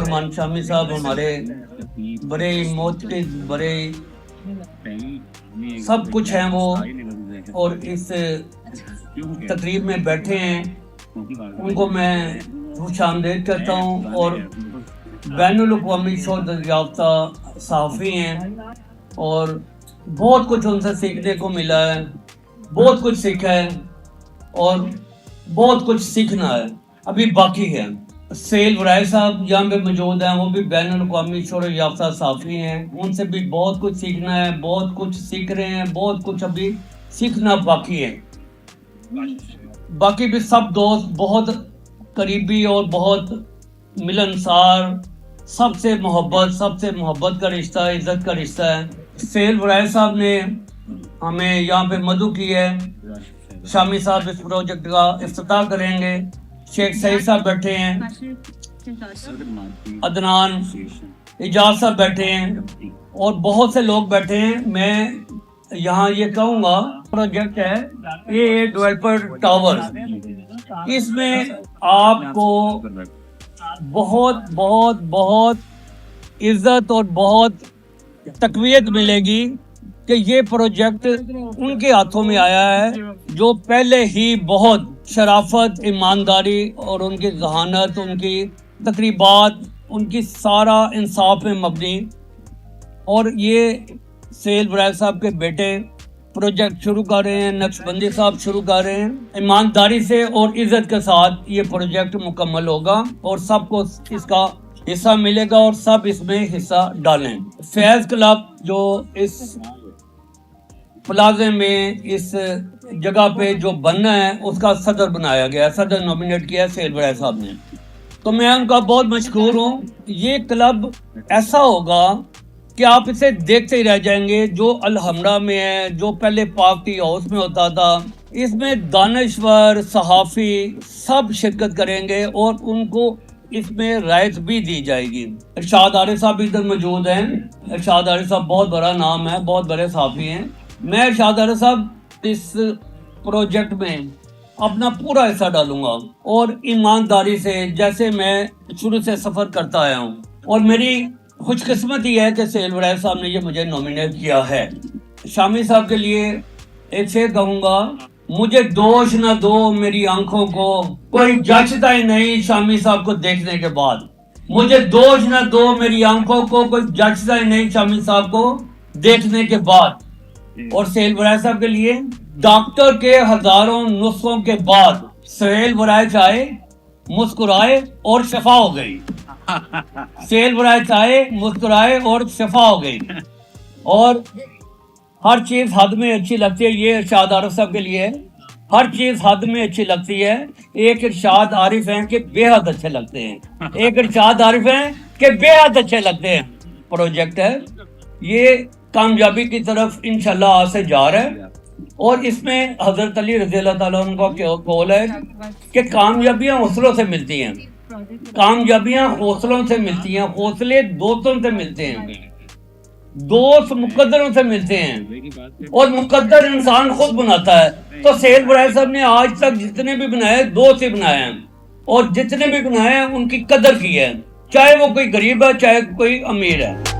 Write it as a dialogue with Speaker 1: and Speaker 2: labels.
Speaker 1: रहमान शामी साहब हमारे बड़े मोहतरम, बड़े सब कुछ हैं वो, और इस तकरीब में बैठे हैं। उनको मैं खुशामदीद करता हूँ। और बैनुल अक़वामी शोहरत याफ्ता सहाफ़ी हैं और बहुत कुछ उनसे सीखने को मिला है, बहुत कुछ सीखा है और बहुत कुछ सीखना है, अभी बाकी है। सेल वराय साहब यहाँ पे मौजूद हैं, वो भी बैनुल अक़वामी शोहरत याफ्ता सहाफ़ी हैं। उनसे भी बहुत कुछ सीखना है, बहुत कुछ सीख रहे हैं, बहुत कुछ अभी सीखना बाकी है। बाकी भी सब दोस्त बहुत करीबी और बहुत मिलनसार, सबसे मोहब्बत का रिश्ता, इज्जत का रिश्ता है। सेल वराय साहब ने हमें यहाँ पे मदु की है। शामी साहब इस प्रोजेक्ट का इफ्तिताह करेंगे। शेख सईद साहब बैठे हैं, अदनान इजाज साहब बैठे हैं और बहुत से लोग बैठे हैं। मैं यहाँ ये कहूँगा, प्रोजेक्ट है ये डेवलपर टावर, इसमें आपको बहुत बहुत बहुत इज्जत और बहुत तकवीयत मिलेगी कि ये प्रोजेक्ट उनके हाथों में आया है जो पहले ही बहुत शराफत, ईमानदारी और उनकी जहानत, उनकी तकरीबात, उनकी सारा इंसाफ में मबनी। और ये सेल वराय साहब के बेटे प्रोजेक्ट शुरू कर रहे हैं, नक्शबंदी साहब शुरू कर रहे हैं। ईमानदारी से और इज्जत के साथ ये प्रोजेक्ट मुकम्मल होगा और सबको इसका हिस्सा मिलेगा और सब इसमें हिस्सा डालें। फैज़ क्लब जो इस प्लाजे में, इस जगह पे जो बनना है, उसका सदर बनाया गया, सदर नॉमिनेट किया सेल वराय साहब ने, तो मैं उनका बहुत मशकूर हूँ। ये क्लब ऐसा होगा कि आप इसे देखते ही रह जाएंगे। जो अलहमरा में है, जो पहले पार्टी हाउस में होता था, इसमें दानिश्वर, सहाफ़ी सब शिरकत करेंगे और उनको इसमें राइट भी दी जाएगी। इरशाद आरिफ साहब इधर मौजूद हैं। इरशाद आरिफ साहब बहुत बड़ा नाम है, बहुत बड़े सहाफ़ी हैं। मैं इरशाद आरिफ साहब इस प्रोजेक्ट में अपना पूरा हिस्सा डालूंगा और ईमानदारी से, जैसे मैं शुरू से सफ़र करता आया हूँ। और मेरी खुशकिस्मती है कि सेल वराय साहब ने ये मुझे नॉमिनेट किया है। शामी साहब के लिए एक शेर कहूँगा, मुझे दोष न दो मेरी आंखों को, कोई जचता ही नहीं शामी साहब को देखने के बाद। मुझे दोष न दो मेरी आंखों को, कोई जचता ही नहीं शामी साहब को देखने के बाद। और सेल वराय साहब के लिए, डॉक्टर के हजारों नुस्खों के बाद सेल वराय चाहे मुस्कुराए और शफा हो गई। सेल वराय चाहे मुस्कुराए और शफा हो गई। और हर चीज हद में अच्छी लगती है। ये इरशाद आरिफ साहब के लिए हर चीज हद में अच्छी लगती है। एक इरशाद आरिफ हैं कि बेहद अच्छे लगते हैं, एक इरशाद आरिफ हैं कि बेहद अच्छे लगते हैं। प्रोजेक्ट है ये कामयाबी की तरफ इंशाल्लाह आज से जा रहा है। और इसमें हजरत अली रज़ी अल्लाह ताला अन्हु का कौल है कि कामयाबियां हौसलों से मिलती हैं, कामयाबियां हौसलों से मिलती हैं, हौसले दोस्तों से मिलते हैं, दोस्त मुकद्दरों से मिलते हैं और मुकद्दर इंसान खुद बनाता है। तो सेल वराय साहब ने आज तक जितने भी बनाए, दोस्त ही बनाए हैं और जितने भी बनाए हैं उनकी कदर की है, चाहे वो कोई गरीब है चाहे कोई अमीर है।